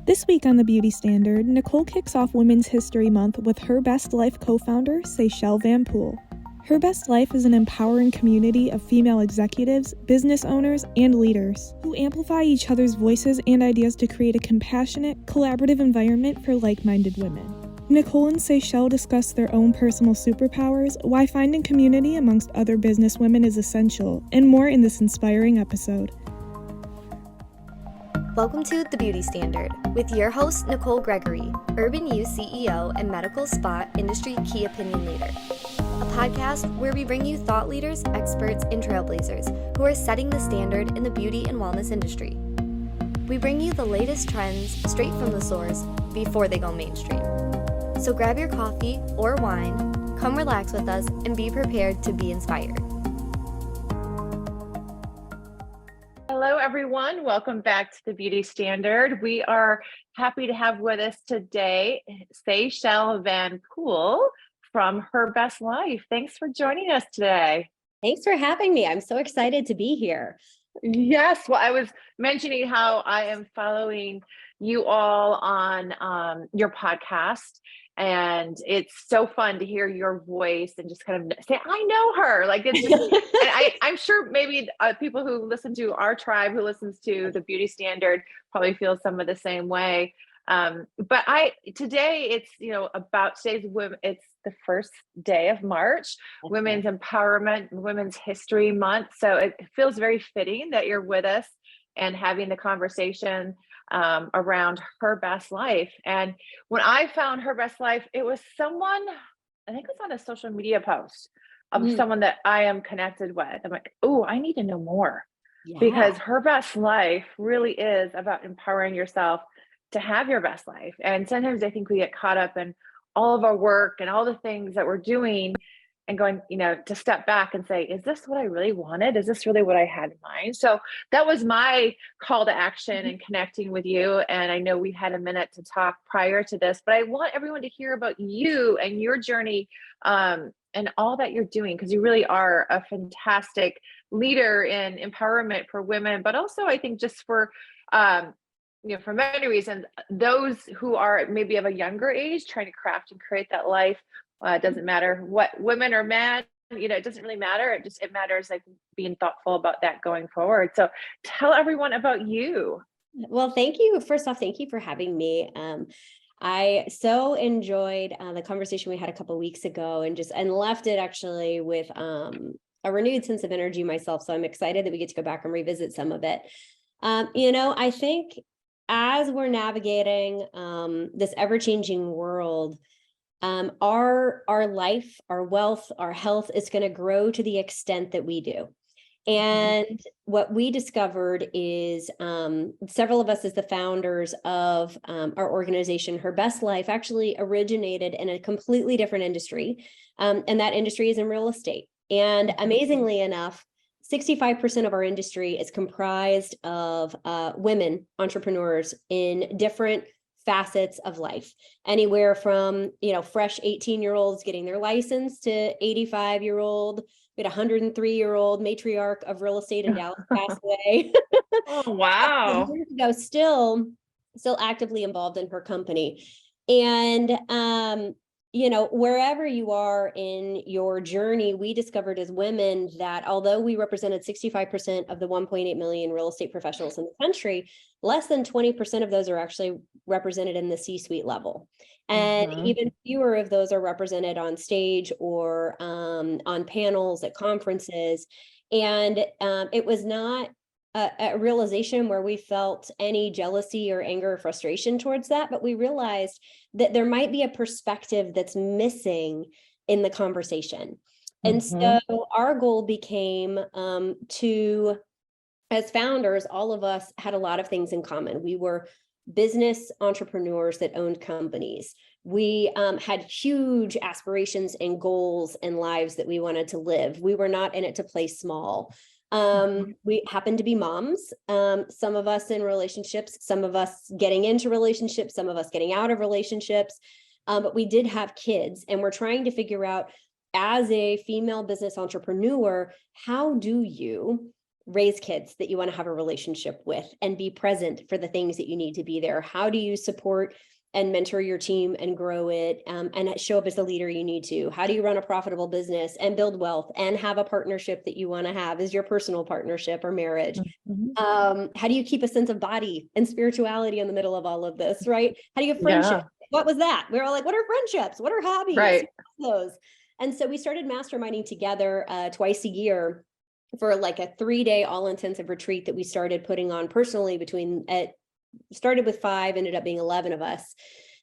This week on The Beauty Standard, Nicole kicks off Women's History Month with Her Best Life co-founder, Seychelle Van Poole. Her Best Life is an empowering community of female executives, business owners, and leaders who amplify each other's voices and ideas to create a compassionate, collaborative environment for like-minded women. Nicole and Seychelle discuss their own personal superpowers, why finding community amongst other businesswomen is essential, and more in this inspiring episode. Welcome to The Beauty Standard with your host, Nicole Gregory, Urban Youth CEO and Medical Spa Industry Key Opinion Leader. A podcast where we bring you thought leaders, experts, and trailblazers who are setting the standard in the beauty and wellness industry. We bring you the latest trends straight from the source before they go mainstream. So grab your coffee or wine, come relax with us, and be prepared to be inspired. Hello, everyone. Welcome back to The Beauty Standard. We are happy to have with us today Seychelle Van Poole from Her Best Life. Thanks for joining us today. Thanks for having me. I'm so excited to be here. Yes. Well, I was mentioning how I am following you all on your podcast. And it's so fun to hear your voice and just kind of say, I know her. Like it's just, and I'm sure maybe people who listen to our tribe, who listens to The Beauty Standard, probably feel some of the same way. But today it's, about today's women. It's the first day of March, okay. Women's Empowerment, Women's History Month. So it feels very fitting that you're with us and having the conversation around Her Best Life. And when I found Her Best Life, it was someone, I think it was on a social media post of someone that I am connected with. I'm like, oh, I need to know more because Her Best Life really is about empowering yourself to have your best life. And sometimes I think we get caught up in all of our work and all the things that we're doing and going, to step back and say, is this what I really wanted? Is this really what I had in mind? So that was my call to action and connecting with you. And I know we had a minute to talk prior to this, but I want everyone to hear about you and your journey and all that you're doing, because you really are a fantastic leader in empowerment for women, but also I think just for, for many reasons, those who are maybe of a younger age trying to craft and create that life. It doesn't matter what women or men, it doesn't really matter. It matters like being thoughtful about that going forward. So tell everyone about you. Well, thank you. First off, thank you for having me. I so enjoyed the conversation we had a couple of weeks ago and left it actually with a renewed sense of energy myself. So I'm excited that we get to go back and revisit some of it. I think as we're navigating this ever-changing world, our life, our wealth, our health is going to grow to the extent that we do. And what we discovered is several of us as the founders of our organization, Her Best Life, actually originated in a completely different industry. And that industry is in real estate. And amazingly enough, 65% of our industry is comprised of women entrepreneurs in different facets of life, anywhere from, fresh 18-year-olds getting their license to 85-year-old, we had a 103-year-old matriarch of real estate in Dallas passed away. Oh, wow. Years ago, still actively involved in her company. And, wherever you are in your journey, we discovered as women that although we represented 65% of the 1.8 million real estate professionals in the country, less than 20% of those are actually represented in the C-suite level. And even fewer of those are represented on stage or on panels at conferences. And it was not a realization where we felt any jealousy or anger or frustration towards that, but we realized that there might be a perspective that's missing in the conversation. And so our goal became to, as founders, all of us had a lot of things in common. We were business entrepreneurs that owned companies. We had huge aspirations and goals and lives that we wanted to live. We were not in it to play small. We happened to be moms, some of us in relationships, some of us getting into relationships, some of us getting out of relationships, but we did have kids, and we're trying to figure out, as a female business entrepreneur, how do you raise kids that you want to have a relationship with and be present for the things that you need to be there? How do you support and mentor your team and grow it, and show up as the leader you need to? How do you run a profitable business and build wealth and have a partnership that you want to have as your personal partnership or marriage? How do you keep a sense of body and spirituality in the middle of all of this, right? How do you have friendship? What was that? We were all like, what are friendships? What are hobbies? Right. Those. And so we started masterminding together twice a year for like a 3-day all-intensive retreat that we started putting on personally. Started with 5, ended up being 11 of us.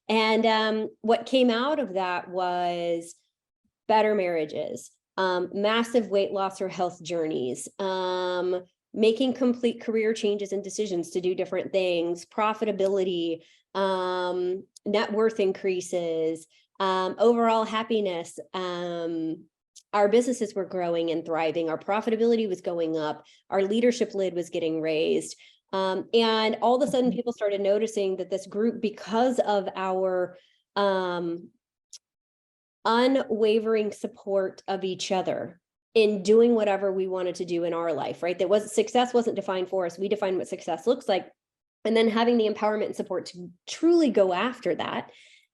And what came out of that was better marriages, massive weight loss or health journeys, making complete career changes and decisions to do different things, profitability, net worth increases, overall happiness. Our businesses were growing and thriving. Our profitability was going up. Our leadership lid was getting raised. And all of a sudden people started noticing that this group, because of our unwavering support of each other in doing whatever we wanted to do in our life, right? Success wasn't defined for us. We defined what success looks like. And then having the empowerment and support to truly go after that,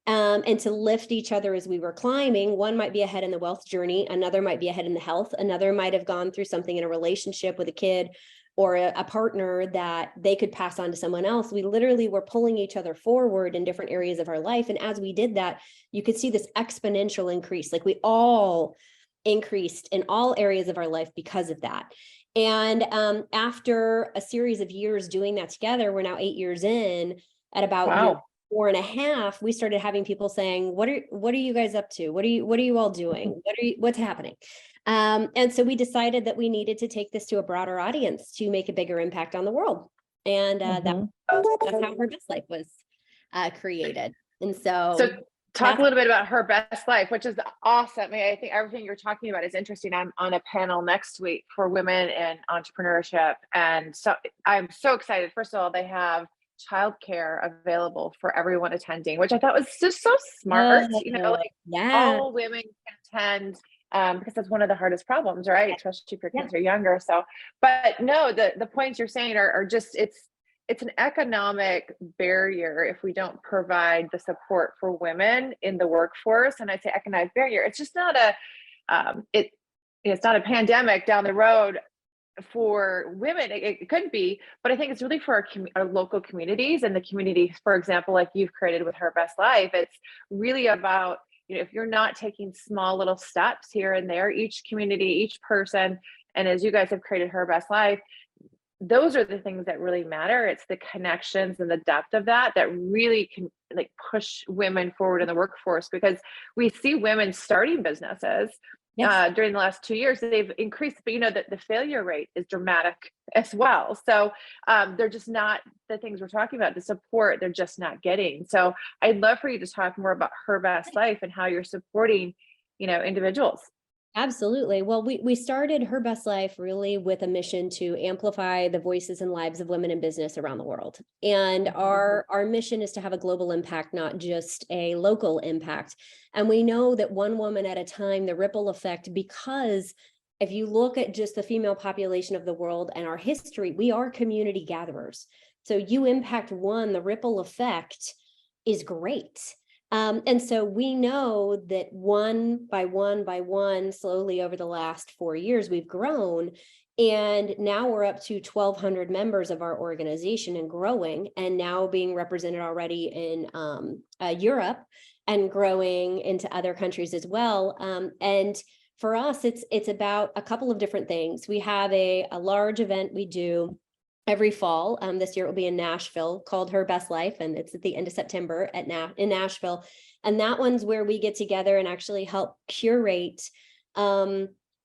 and to lift each other as we were climbing. One might be ahead in the wealth journey. Another might be ahead in the health. Another might have gone through something in a relationship with a kid or a partner that they could pass on to someone else. We literally were pulling each other forward in different areas of our life. And as we did that, you could see this exponential increase. Like we all increased in all areas of our life because of that. And after a series of years doing that together, we're now 8 years in. At about year 4.5, we started having people saying, what are you guys up to? What are you all doing? What's happening? And so we decided that we needed to take this to a broader audience to make a bigger impact on the world. And that's how Her Best Life was created. And so talk a little bit about Her Best Life, which is awesome. I think everything you're talking about is interesting. I'm on a panel next week for women in entrepreneurship. And so I'm so excited. First of all, they have childcare available for everyone attending, which I thought was just so smart. All women can attend, because that's one of the hardest problems, right? Especially if your kids are younger. So, but no, the points you're saying are just, it's an economic barrier if we don't provide the support for women in the workforce. And I say economic barrier, it's just not it's not a pandemic down the road for women. It could be, but I think it's really for our local communities and the communities, for example, like you've created with Her Best Life. It's really about, if you're not taking small little steps here and there, each community, each person, and as you guys have created Her Best Life, those are the things that really matter. It's the connections and the depth of that really can push women forward in the workforce, because we see women starting businesses. During the last 2 years, they've increased, but the failure rate is dramatic as well. So they're just not the things we're talking about, the support, they're just not getting. So I'd love for you to talk more about Her Best Life and how you're supporting, individuals. Absolutely. Well, we started Her Best Life really with a mission to amplify the voices and lives of women in business around the world. And our mission is to have a global impact, not just a local impact. And we know that one woman at a time, the ripple effect, because if you look at just the female population of the world and our history, we are community gatherers. So you impact one, the ripple effect is great. And so we know that one by one, slowly over the last 4 years, we've grown. And now we're up to 1,200 members of our organization and growing, and now being represented already in Europe and growing into other countries as well. And for us, it's about a couple of different things. We have a large event we do every fall. This year it will be in Nashville, called Her Best Life, and it's at the end of September in Nashville. And that one's where we get together and actually help curate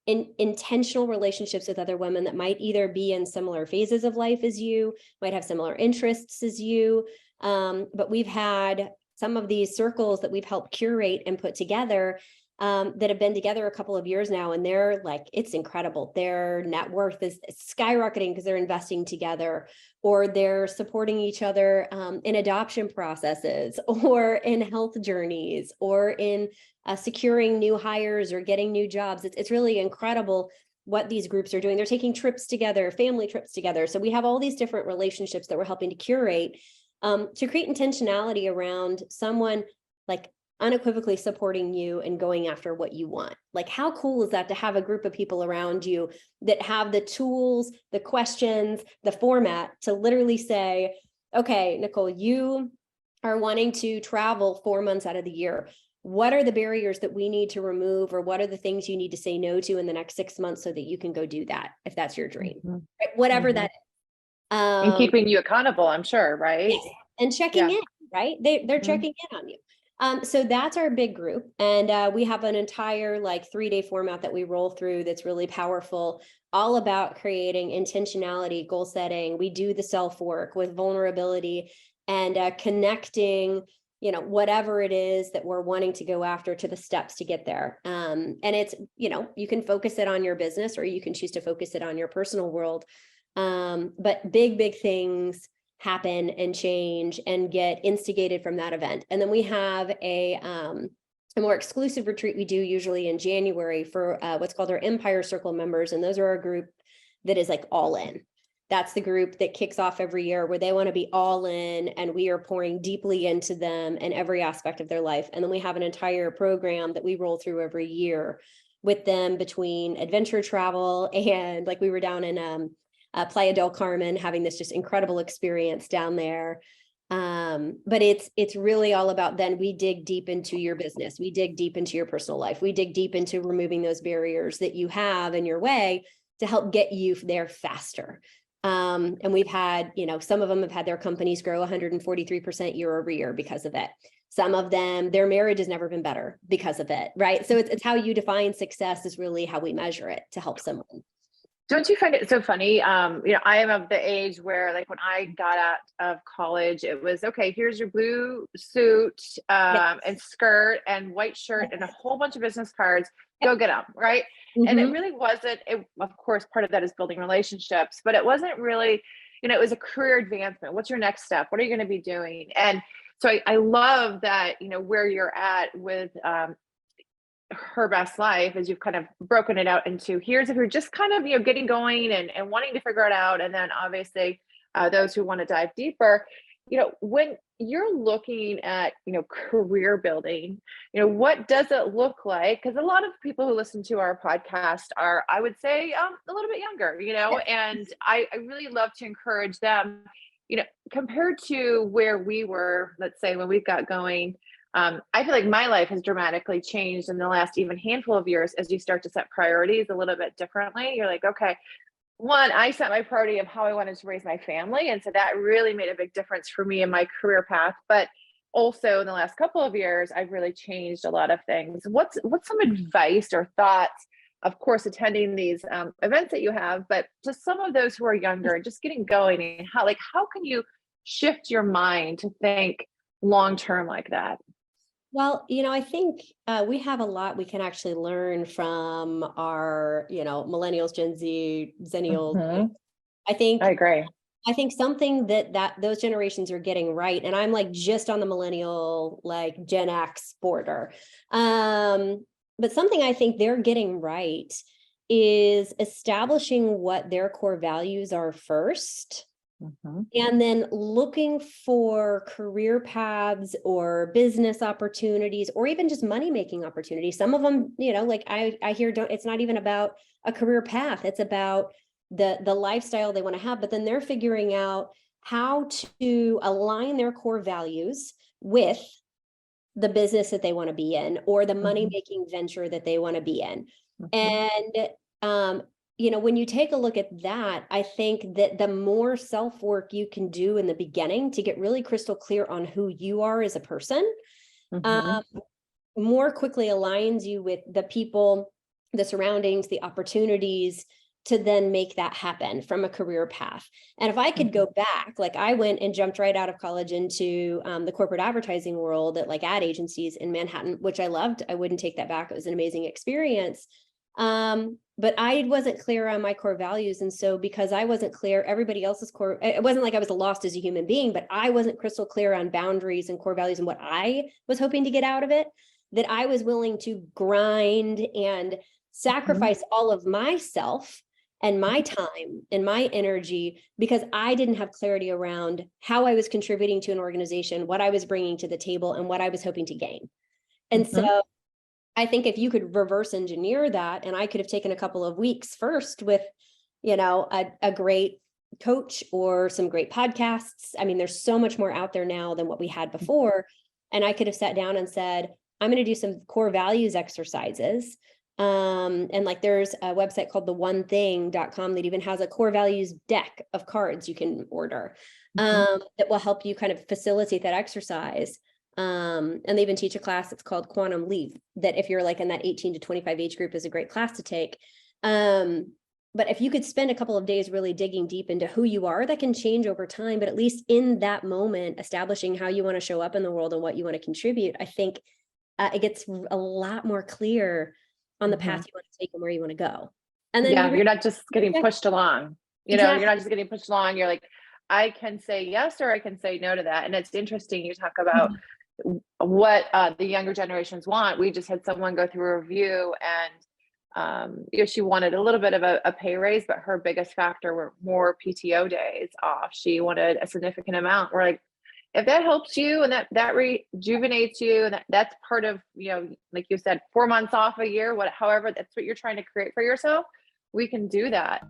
intentional relationships with other women that might either be in similar phases of life as you, might have similar interests as you. But we've had some of these circles that we've helped curate and put together that have been together a couple of years now, and they're it's incredible. Their net worth is skyrocketing because they're investing together, or they're supporting each other in adoption processes, or in health journeys, or in securing new hires or getting new jobs. It's really incredible. what these groups are doing. They're taking trips together, family trips together. So we have all these different relationships that we're helping to curate to create intentionality around someone like unequivocally supporting you and going after what you want. Like, how cool is that to have a group of people around you that have the tools, the questions, the format to literally say, okay, Nicole, you are wanting to travel 4 months out of the year. What are the barriers that we need to remove, or what are the things you need to say no to in the next 6 months so that you can go do that, if that's your dream, right? Whatever that is. And keeping you accountable, I'm sure, right? Yes. And checking in, right? They're checking in on you. So that's our big group. And we have an entire like 3-day format that we roll through that's really powerful, all about creating intentionality, goal setting. We do the self work with vulnerability and connecting, you know, whatever it is that we're wanting to go after to the steps to get there. And it's, you know, you can focus it on your business, or you can choose to focus it on your personal world. But big things happen and change and get instigated from that event. And then we have a more exclusive retreat we do usually in January for what's called our Empire Circle members. And those are our group that is like all in. That's the group that kicks off every year where they want to be all in, and we are pouring deeply into them in every aspect of their life. And then we have an entire program that we roll through every year with them, between adventure travel and, like, we were down in Playa del Carmen having this just incredible experience down there. But it's really all about, then we dig deep into your business. We dig deep into your personal life. We dig deep into removing those barriers that you have in your way to help get you there faster. And we've had, you know, some of them have had their companies grow 143% year over year because of it. Some of them, their marriage has never been better because of it, right? So it's how you define success is really how we measure it to help someone. Don't you find it so funny? You know, I am of the age where, like, when I got out of college, it was, okay, here's your blue suit and skirt and white shirt and a whole bunch of business cards. Go get them, right? And it really wasn't, of course, part of that is building relationships, but it wasn't really, you know, it was a career advancement. What's your next step? What are you going to be doing? And so I love that, you know, where you're at with Her Best Life, as you've kind of broken it out into, here's if you're just kind of, you know, getting going and wanting to figure it out. And then obviously those who want to dive deeper, you know, when you're looking at, you know, career building, you know, what does it look like? Because a lot of people who listen to our podcast are, I would say, a little bit younger, you know, and I really love to encourage them, you know, compared to where we were, let's say, when we got going. I feel like my life has dramatically changed in the last even handful of years as you start to set priorities a little bit differently. You're like, okay, one, I set my priority of how I wanted to raise my family. And so that really made a big difference for me in my career path. But also in the last couple of years, I've really changed a lot of things. What's some advice or thoughts, of course, attending these events that you have, but just some of those who are younger and just getting going, and how can you shift your mind to think long-term like that? Well, you know, I think we have a lot we can actually learn from our, you know, millennials, Gen Z, Zennials. I agree. I think something that those generations are getting right, and I'm like just on the millennial, like Gen X border. But something I think they're getting right is establishing what their core values are first. And then looking for career paths or business opportunities, or even just money-making opportunities. Some of them, you know, like I hear, it's not even about a career path. It's about the lifestyle they want to have, but then they're figuring out how to align their core values with the business that they want to be in, or the money-making venture that they want to be in. And, you know, when you take a look at that, I think that the more self-work you can do in the beginning to get really crystal clear on who you are as a person, more quickly aligns you with the people, the surroundings, the opportunities to then make that happen from a career path. And if I could go back, like I went and jumped right out of college into the corporate advertising world at like ad agencies in Manhattan, which I loved. I wouldn't take that back. It was an amazing experience. But I wasn't clear on my core values. And so because I wasn't clear, everybody else's core, it wasn't like I was lost as a human being, but I wasn't crystal clear on boundaries and core values and what I was hoping to get out of it, that I was willing to grind and sacrifice all of myself and my time and my energy because I didn't have clarity around how I was contributing to an organization, what I was bringing to the table, and what I was hoping to gain. And so I think if you could reverse engineer that, and I could have taken a couple of weeks first with, a great coach or some great podcasts. I mean, there's so much more out there now than what we had before. And I could have sat down and said, I'm going to do some core values exercises. And like there's a website called theonething.com that even has a core values deck of cards you can order that will help you kind of facilitate that exercise. And they even teach a class that's called Quantum Leap that if you're like in that 18 to 25 age group is a great class to take. But if you could spend a couple of days really digging deep into who you are, that can change over time. But at least in that moment, establishing how you want to show up in the world and what you want to contribute, I think it gets a lot more clear on the path you want to take and where you want to go. And then you're not just getting pushed along. You're not just getting pushed along. You're like, I can say yes, or I can say no to that. And it's interesting. You talk about what the younger generations want. We just had someone go through a review and she wanted a little bit of a pay raise, but her biggest factor were more PTO days off. She wanted a significant amount. We're like, if that helps you and that rejuvenates you, and that's part of, like you said, 4 months off a year, however, that's what you're trying to create for yourself, we can do that.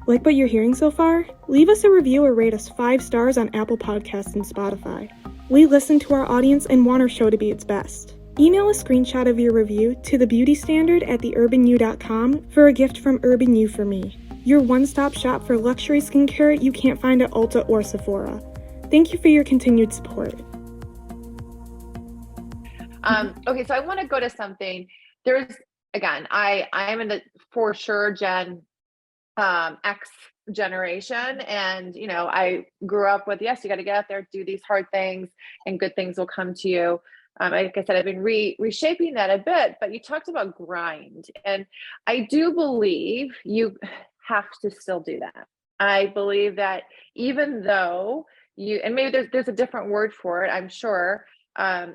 Like what you're hearing so far? Leave us a review or rate us 5 stars on Apple Podcasts and Spotify. We listen to our audience and want our show to be its best. Email a screenshot of your review to thebeautystandard@theurbanu.com for a gift from Urban You for Me, your one-stop shop for luxury skincare you can't find at Ulta or Sephora. Thank you for your continued support. Okay, so I want to go to something. There's, again, I'm in the, for sure, Gen X generation. And, I grew up with, yes, you got to get out there, do these hard things, and good things will come to you. Like I said, I've been reshaping that a bit, but you talked about grind. And I do believe you have to still do that. I believe that even though and maybe there's a different word for it, I'm sure,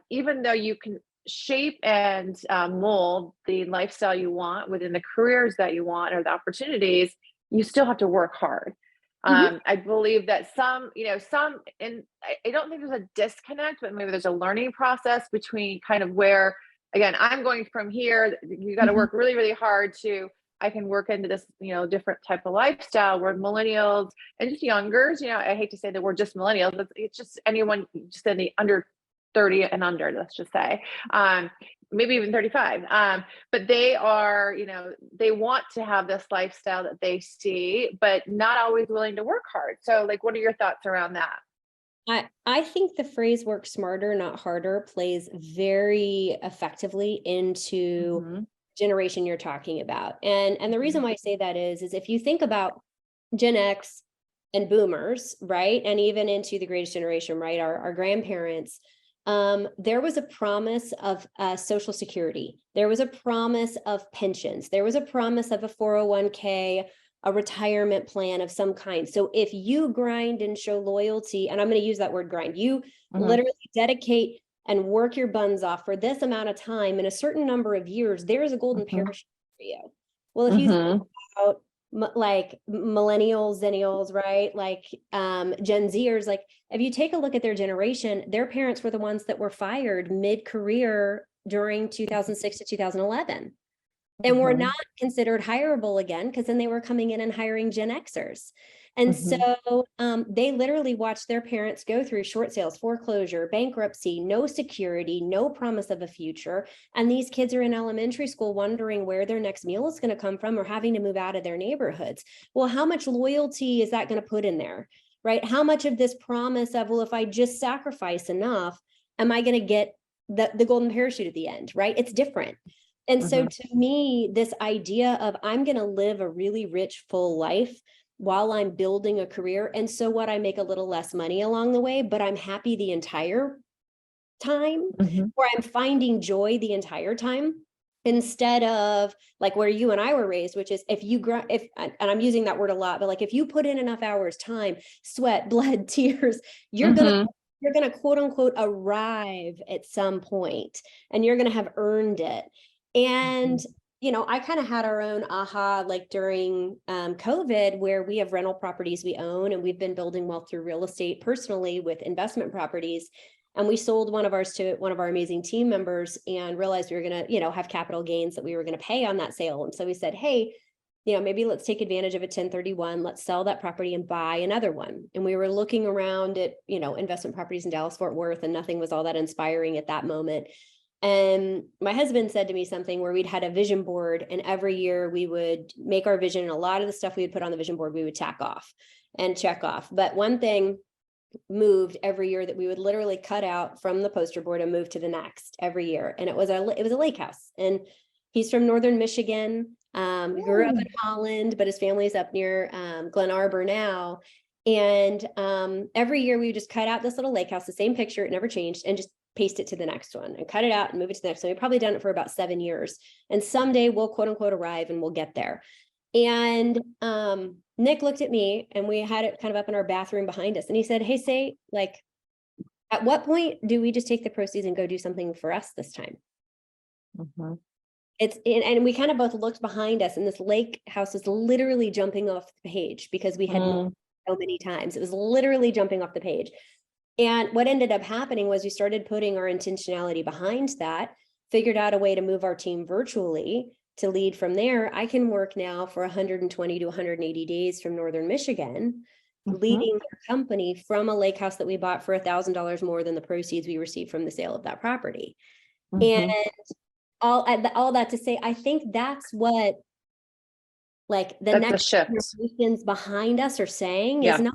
even though you can shape and mold the lifestyle you want within the careers that you want or the opportunities, you still have to work hard. I believe that some, and I don't think there's a disconnect, but maybe there's a learning process between kind of where, again, I'm going from here, you got to work really, really hard to, I can work into this, different type of lifestyle where millennials and just youngers, I hate to say that we're just millennials, but it's just anyone just in the under 30 and under, let's just say, maybe even 35. But they are, they want to have this lifestyle that they see, but not always willing to work hard. So like, what are your thoughts around that? I think the phrase work smarter, not harder plays very effectively into generation you're talking about. And the reason why I say that is if you think about Gen X and boomers, right? And even into the greatest generation, right? Our grandparents, there was a promise of social security. There was a promise of pensions. There was a promise of a 401k, a retirement plan of some kind. So if you grind and show loyalty, and I'm going to use that word grind, you literally dedicate and work your buns off for this amount of time in a certain number of years, there is a golden parachute for you. Well, if you think about like millennials, zennials, right? Like Gen Zers, like if you take a look at their generation, their parents were the ones that were fired mid-career during 2006 to 2011. And were not considered hireable again, because then they were coming in and hiring Gen Xers. And so they literally watched their parents go through short sales, foreclosure, bankruptcy, no security, no promise of a future. And these kids are in elementary school wondering where their next meal is going to come from or having to move out of their neighborhoods. Well, how much loyalty is that going to put in there, right? How much of this promise of, well, if I just sacrifice enough, am I going to get the golden parachute at the end, right? It's different. And so to me, this idea of I'm going to live a really rich, full life while I'm building a career. And so what, I make a little less money along the way, but I'm happy the entire time, or I'm finding joy the entire time, instead of like where you and I were raised, which is and I'm using that word a lot, but like if you put in enough hours, time, sweat, blood, tears, you're going to quote unquote arrive at some point, and you're going to have earned it. And I kind of had our own aha, like during COVID, where we have rental properties we own, and we've been building wealth through real estate personally with investment properties. And we sold one of ours to one of our amazing team members and realized we were going to, have capital gains that we were going to pay on that sale. And so we said, hey, maybe let's take advantage of a 1031. Let's sell that property and buy another one. And we were looking around at, investment properties in Dallas, Fort Worth, and nothing was all that inspiring at that moment. And my husband said to me something where we'd had a vision board, and every year we would make our vision, and a lot of the stuff we would put on the vision board, we would tack off and check off. But one thing moved every year that we would literally cut out from the poster board and move to the next every year. And it was a lake house. And he's from Northern Michigan, grew up in Holland, but his family is up near Glen Arbor now. And every year we would just cut out this little lake house, the same picture, it never changed, and just paste it to the next one and cut it out and move it to the next one. We've probably done it for about 7 years. And someday we'll quote unquote arrive and we'll get there. And Nick looked at me, and we had it kind of up in our bathroom behind us. And he said, hey, Say, like, at what point do we just take the proceeds and go do something for us this time? Mm-hmm. And we kind of both looked behind us, and this lake house was literally jumping off the page because we had so many times. It was literally jumping off the page. And what ended up happening was we started putting our intentionality behind that, figured out a way to move our team virtually to lead from there. I can work now for 120 to 180 days from Northern Michigan, leading their company from a lake house that we bought for $1,000 more than the proceeds we received from the sale of that property. And all that to say, I think that's what, like, the next generations behind us are saying is not,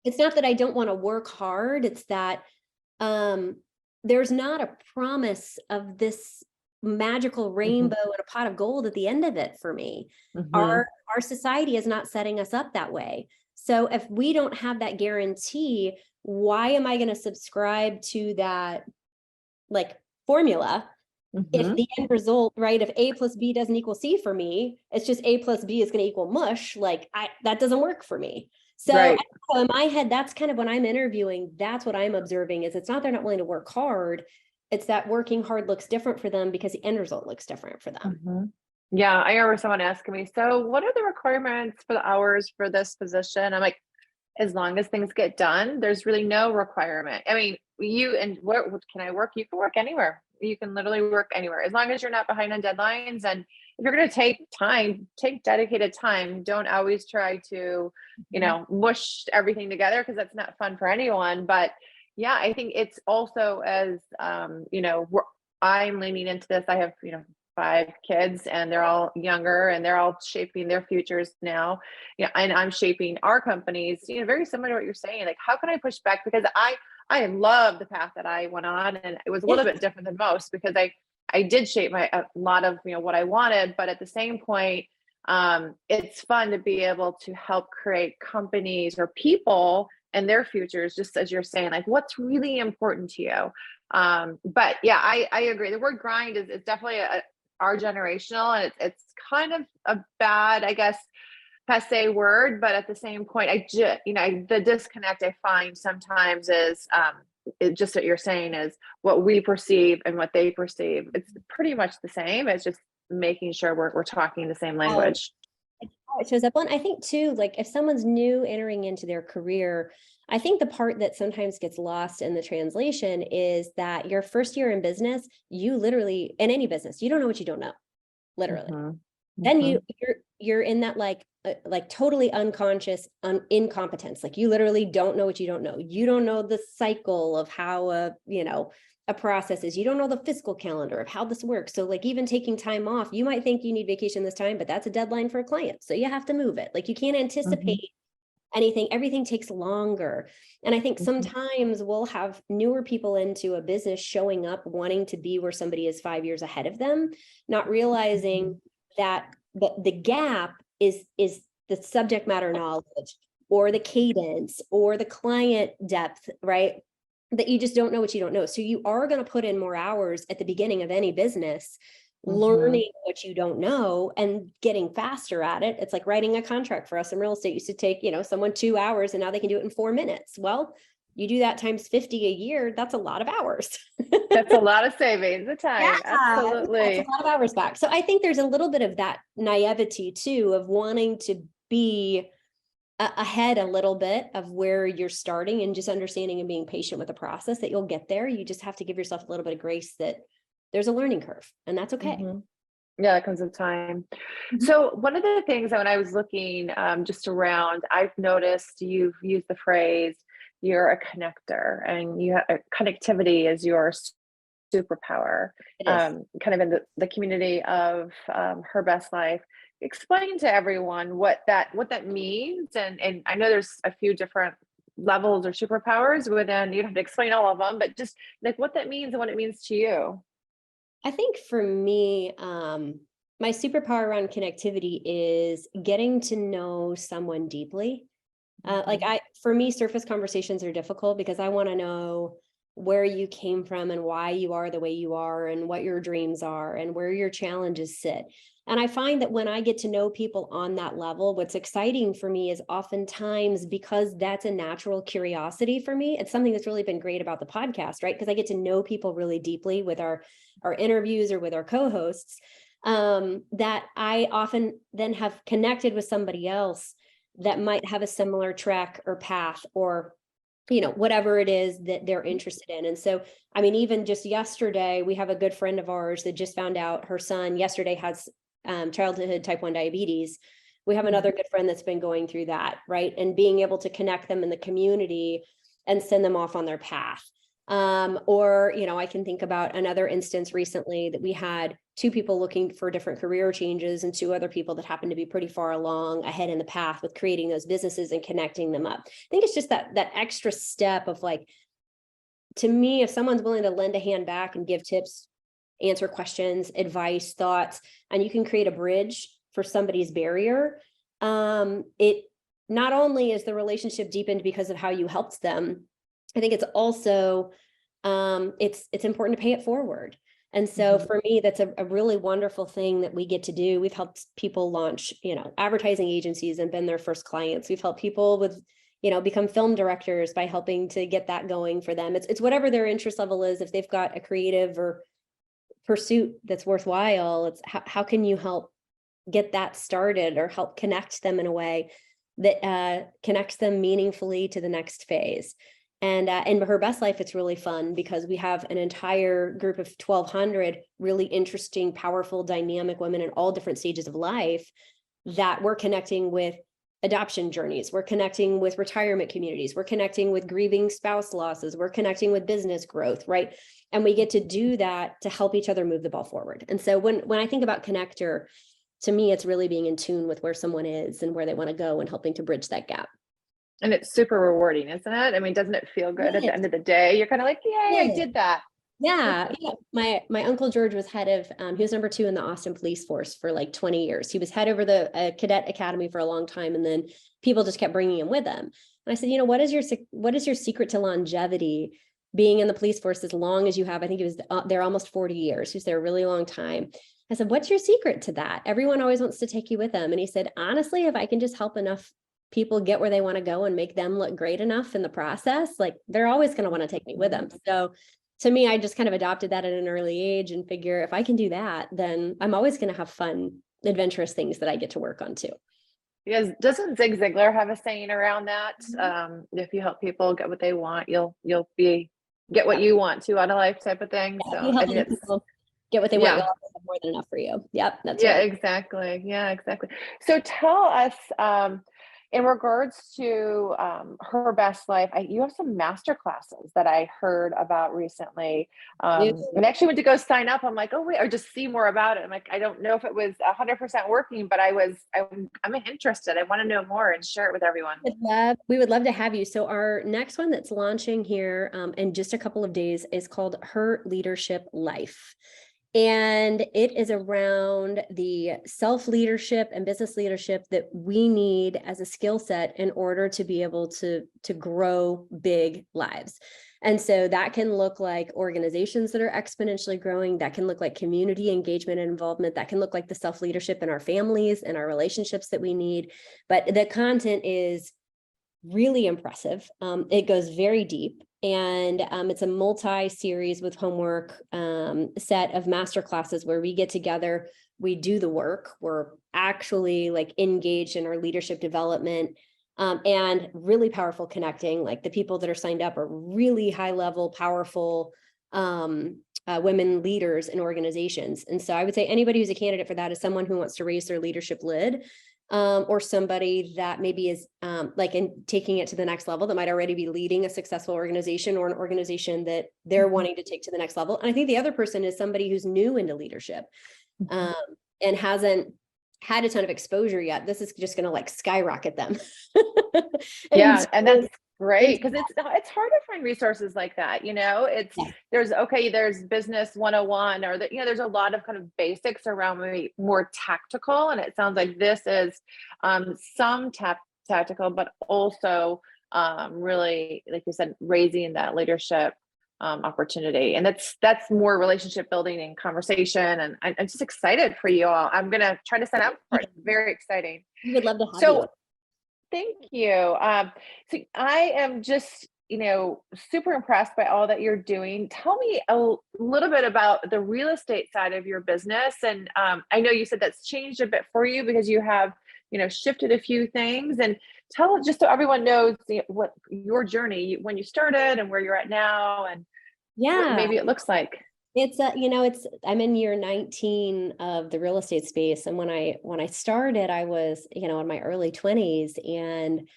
it's not that I don't want to work hard. It's that there's not a promise of this magical rainbow and a pot of gold at the end of it for me. Our society is not setting us up that way. So if we don't have that guarantee, why am I going to subscribe to that, like, formula? If the end result, right, if A plus B doesn't equal C for me, it's just A plus B is going to equal mush. Like, that doesn't work for me. So in my head, that's kind of when I'm interviewing, that's what I'm observing, is it's not they're not willing to work hard. It's that working hard looks different for them because the end result looks different for them. Yeah, I remember someone asking me, so what are the requirements for the hours for this position? I'm like, as long as things get done, there's really no requirement. I mean, what can I work? You can work anywhere. You can literally work anywhere, as long as you're not behind on deadlines. And if you're going to take dedicated time. Don't always try to, mush everything together, because that's not fun for anyone. But yeah, I think it's also, as, I'm leaning into this. I have, 5 kids, and they're all younger, and they're all shaping their futures now. And I'm shaping our companies, very similar to what you're saying. Like, how can I push back? Because I love the path that I went on, and it was a little bit different than most, because I did shape a lot of, what I wanted, but at the same point, it's fun to be able to help create companies or people and their futures, just as you're saying, like, what's really important to you. But yeah, I agree. The word grind is definitely our generational, and it's kind of a bad, I guess, passe word, but at the same point, the disconnect I find sometimes is just what you're saying, is what we perceive and what they perceive. It's pretty much the same. It's just making sure we're talking the same language. It shows up on, I think too, like, if someone's new entering into their career, I think the part that sometimes gets lost in the translation is that your first year in business, you literally, in any business, you don't know what you don't know, literally. Then you're in that like totally unconscious incompetence. Like, you literally don't know what you don't know. You don't know the cycle of how a process is. You don't know the fiscal calendar of how this works. So, like, even taking time off, you might think you need vacation this time, but that's a deadline for a client, so you have to move it. Like, you can't anticipate anything. Everything takes longer. And I think sometimes we'll have newer people into a business showing up wanting to be where somebody is 5 years ahead of them, not realizing that the gap is the subject matter knowledge, or the cadence, or the client depth, right? That you just don't know what you don't know. So you are going to put in more hours at the beginning of any business, learning what you don't know and getting faster at it. It's like writing a contract. For us in real estate used to take, someone 2 hours, and now they can do it in 4 minutes. Well, you do that times 50 a year, that's a lot of hours. That's a lot of savings of time. Yeah, Absolutely. that's a lot of hours back. So I think there's a little bit of that naivety too, of wanting to be ahead a little bit of where you're starting, and just understanding and being patient with the process, that you'll get there. You just have to give yourself a little bit of grace that there's a learning curve, and that's okay. Mm-hmm. Yeah, that comes with time. So one of the things that when I was looking just around, I've noticed you've used the phrase, you're a connector, and you have connectivity is your superpower, kind of in the community of Her Best Life. Explain to everyone what that means. And I know there's a few different levels or superpowers within, you don't have to explain all of them, but just like what that means and what it means to you. I think for me, my superpower around connectivity is getting to know someone deeply. For me, surface conversations are difficult because I want to know where you came from and why you are the way you are, and what your dreams are and where your challenges sit. And I find that when I get to know people on that level, what's exciting for me is oftentimes, because that's a natural curiosity for me, it's something that's really been great about the podcast, right? Because I get to know people really deeply with our interviews or with our co-hosts, that I often then have connected with somebody else that might have a similar track or path, or whatever it is that they're interested in. And so, I mean, even just yesterday, we have a good friend of ours that just found out her son yesterday has childhood type 1 diabetes. We have another good friend that's been going through that, right? And being able to connect them in the community and send them off on their path. I can think about another instance recently that we had 2 people looking for different career changes, and 2 other people that happened to be pretty far along ahead in the path with creating those businesses and connecting them up. I think it's just that extra step of, like, to me, if someone's willing to lend a hand back and give tips, answer questions, advice, thoughts, and you can create a bridge for somebody's barrier, it not only is the relationship deepened because of how you helped them, I think it's also it's important to pay it forward. And so for me, that's a really wonderful thing that we get to do. We've helped people launch, advertising agencies and been their first clients. We've helped people with, become film directors by helping to get that going for them. It's whatever their interest level is. If they've got a creative or pursuit that's worthwhile, it's how can you help get that started, or help connect them in a way that connects them meaningfully to the next phase. And in Her Best Life, it's really fun because we have an entire group of 1,200 really interesting, powerful, dynamic women in all different stages of life that we're connecting with adoption journeys. We're connecting with retirement communities. We're connecting with grieving spouse losses. We're connecting with business growth, right? And we get to do that to help each other move the ball forward. And so when I think about connector, to me, it's really being in tune with where someone is and where they want to go, and helping to bridge that gap. And it's super rewarding, isn't it? I mean, doesn't it feel good at the end of the day? You're kind of like, yay, I did that. Yeah. My uncle George was head of, he was number 2 in the Austin police force for like 20 years. He was head over the cadet academy for a long time. And then people just kept bringing him with them. And I said, what is your secret to longevity being in the police force as long as you have? I think he was there almost 40 years. He was there a really long time. I said, what's your secret to that? Everyone always wants to take you with them. And he said, honestly, if I can just help enough people get where they want to go and make them look great enough in the process, like, they're always going to want to take me with them. So to me, I just kind of adopted that at an early age and figure if I can do that, then I'm always going to have fun, adventurous things that I get to work on too. Yes. Doesn't Zig Ziglar have a saying around that? If you help people get what they want, you'll get what you want to out of life, type of thing. Yeah, so I think people get what they want, you'll always have more than enough for you. Yep. That's right. Exactly. Yeah, exactly. So tell us, in regards to Her Best Life, you have some master classes that I heard about recently. And actually went to go sign up. I'm like, oh wait, or just see more about it. I'm like, I don't know if it was 100% working, but I'm interested. I want to know more and share it with everyone. We would love to have you. So our next one that's launching here in just a couple of days is called Her Leadership Life. And it is around the self-leadership and business leadership that we need as a skill set in order to be able to grow big lives. And so that can look like organizations that are exponentially growing. That can look like community engagement and involvement. That can look like the self-leadership in our families and our relationships that we need. But the content is really impressive. It goes very deep, and it's a multi-series with homework set of master classes where we get together, we do the work, we're actually like engaged in our leadership development, and really powerful connecting. Like the people that are signed up are really high level, powerful women leaders in organizations. And so I would say anybody who's a candidate for that is someone who wants to raise their leadership lid, or somebody that maybe is like in taking it to the next level, that might already be leading a successful organization or an organization that they're wanting to take to the next level. And I think the other person is somebody who's new into leadership and hasn't had a ton of exposure yet. This is just going to like skyrocket them. Yeah. And that's great, because it's hard to find resources like that. There's business 101, or there's a lot of kind of basics around maybe more tactical. And it sounds like this is some tactical, but also really, like you said, raising that leadership opportunity. And that's more relationship building and conversation. And I'm just excited for you all. I'm going to try to sign up for it. It's very exciting. We would love to have you. Thank you. So I am just, super impressed by all that you're doing. Tell me a little bit about the real estate side of your business. And I know you said that's changed a bit for you because you have, shifted a few things. And tell, just so everyone knows what your journey, when you started and where you're at now, and what maybe it looks like. I'm in year 19 of the real estate space. And when I started, I was, in my early 20s, and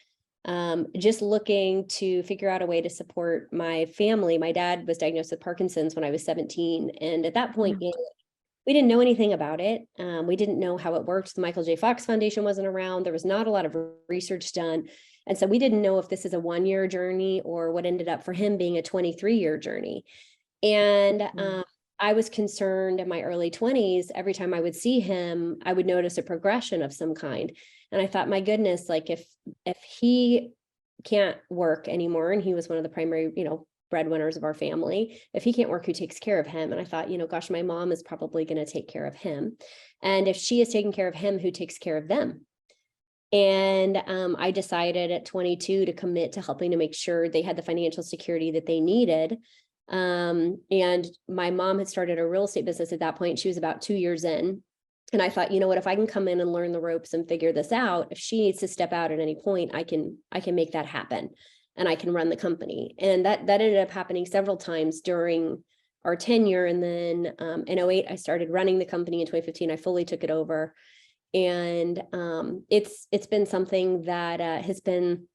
just looking to figure out a way to support my family. My dad was diagnosed with Parkinson's when I was 17. And at that point, we didn't know anything about it. We didn't know how it worked. The Michael J. Fox Foundation wasn't around. There was not a lot of research done. And so we didn't know if this is a 1-year journey or what ended up for him being a 23-year journey. And I was concerned in my early 20s, every time I would see him, I would notice a progression of some kind. And I thought, my goodness, like if he can't work anymore, and he was one of the primary, breadwinners of our family, if he can't work, who takes care of him? And I thought, gosh, my mom is probably going to take care of him. And if she is taking care of him, who takes care of them? And I decided at 22 to commit to helping to make sure they had the financial security that they needed. And my mom had started a real estate business at that point. She was about 2 years in. And I thought, what, if I can come in and learn the ropes and figure this out, if she needs to step out at any point, I can make that happen, and I can run the company. And that ended up happening several times during our tenure. And then in 2008, I started running the company. In 2015, I fully took it over. And it's been something that has been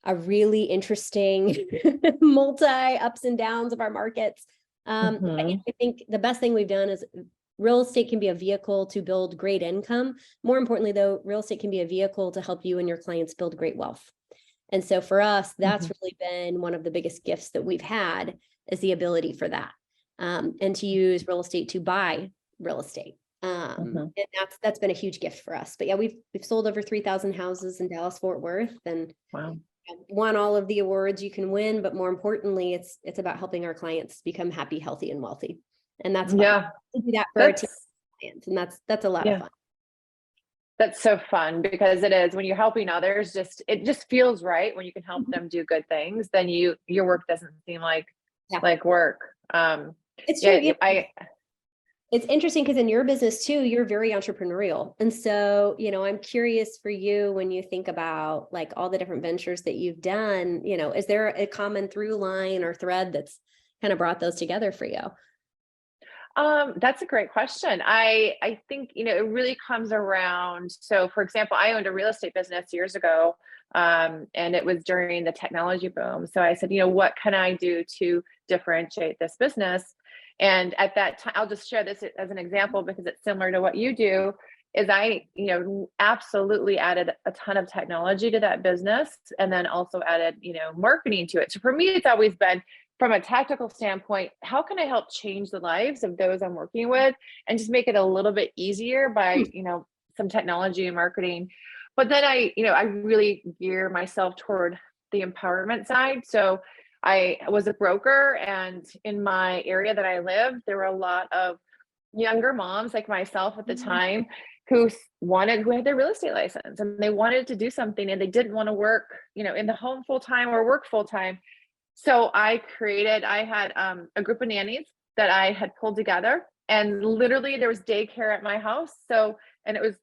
a really interesting multi ups and downs of our markets. I think the best thing we've done is real estate can be a vehicle to build great income. More importantly, though, real estate can be a vehicle to help you and your clients build great wealth. And so for us, that's really been one of the biggest gifts that we've had, is the ability for that, and to use real estate to buy real estate. And that's been a huge gift for us. But yeah, we've sold over 3,000 houses in Dallas, Fort Worth, and won all of the awards you can win. But more importantly, it's about helping our clients become happy, healthy, and wealthy. And that's fun. We do that for our team clients, and that's a lot of fun. That's so fun, because it is, when you're helping others, it just feels right when you can help them do good things. Then your work doesn't seem like work. It's true. It's interesting because in your business too, you're very entrepreneurial. And so, I'm curious for you, when you think about like all the different ventures that you've done, is there a common through line or thread that's kind of brought those together for you? That's a great question. I think, it really comes around. So for example, I owned a real estate business years ago, and it was during the technology boom. So I said, what can I do to differentiate this business? And at that time, I'll just share this as an example because it's similar to what you do, is I, absolutely added a ton of technology to that business, and then also added, marketing to it. So for me, it's always been, from a tactical standpoint, how can I help change the lives of those I'm working with, and just make it a little bit easier by, some technology and marketing. But then I really gear myself toward the empowerment side. So I was a broker, and in my area that I lived, there were a lot of younger moms like myself at the time who had their real estate license and they wanted to do something and they didn't want to work, in the home full time or work full time. So I had a group of nannies that I had pulled together, and literally there was daycare at my house. So, and it was,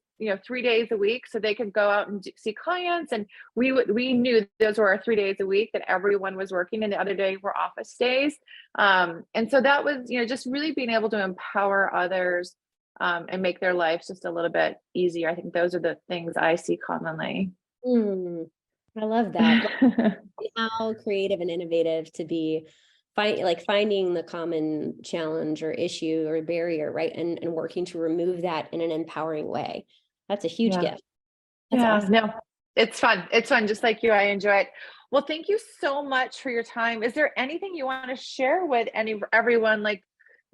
3 days a week, so they could go out and see clients. And we knew those were our 3 days a week that everyone was working, and the other day were office days. And so that was, just really being able to empower others, and make their lives just a little bit easier. I think those are the things I see commonly. I love that. How creative and innovative to be finding the common challenge or issue or barrier, right? And working to remove that in an empowering way. That's a huge gift. That's awesome. No, it's fun. It's fun. Just like you, I enjoy it. Well, thank you so much for your time. Is there anything you want to share with everyone?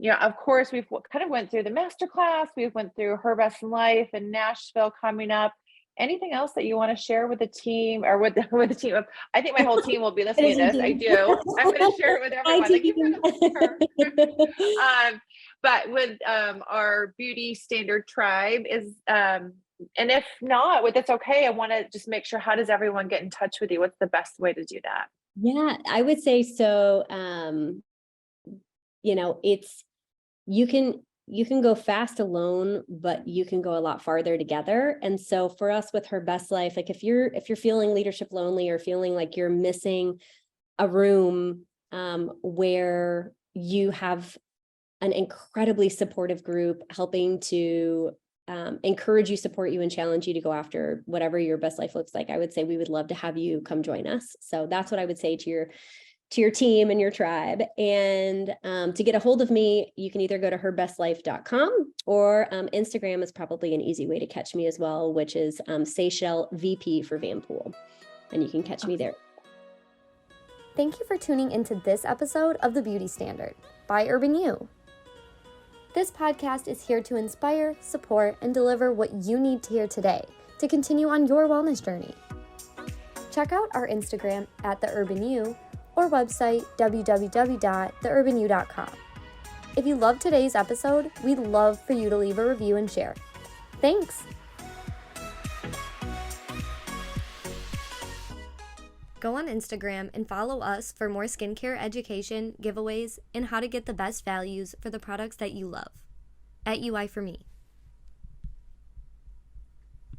Of course, we've kind of went through the masterclass. We've went through Her Best Life and Nashville coming up. Anything else that you want to share with the team or with the team? I think my whole team will be listening to this. I do. I'm going to share it with everyone. But with our beauty standard tribe is, and if not, that's okay. I want to just make sure, how does everyone get in touch with you? What's the best way to do that? Yeah, I would say so. You can go fast alone, but you can go a lot farther together. And so for us with Her Best Life, if you're feeling leadership lonely or feeling like you're missing a room where you have an incredibly supportive group helping to encourage you, support you, and challenge you to go after whatever your best life looks like, I would say we would love to have you come join us. So that's what I would say to your team and your tribe. And to get a hold of me, you can either go to herbestlife.com or Instagram is probably an easy way to catch me as well, which is Seychelle VP for Van Poole. And you can catch me there. Thank you for tuning into this episode of The Beauty Standard by Urban You. This podcast is here to inspire, support, and deliver what you need to hear today to continue on your wellness journey. Check out our Instagram at The Urban You or website www.theurbanu.com. If you loved today's episode, we'd love for you to leave a review and share. Thanks! Go on Instagram and follow us for more skincare education, giveaways, and how to get the best values for the products that you love. @UI for me.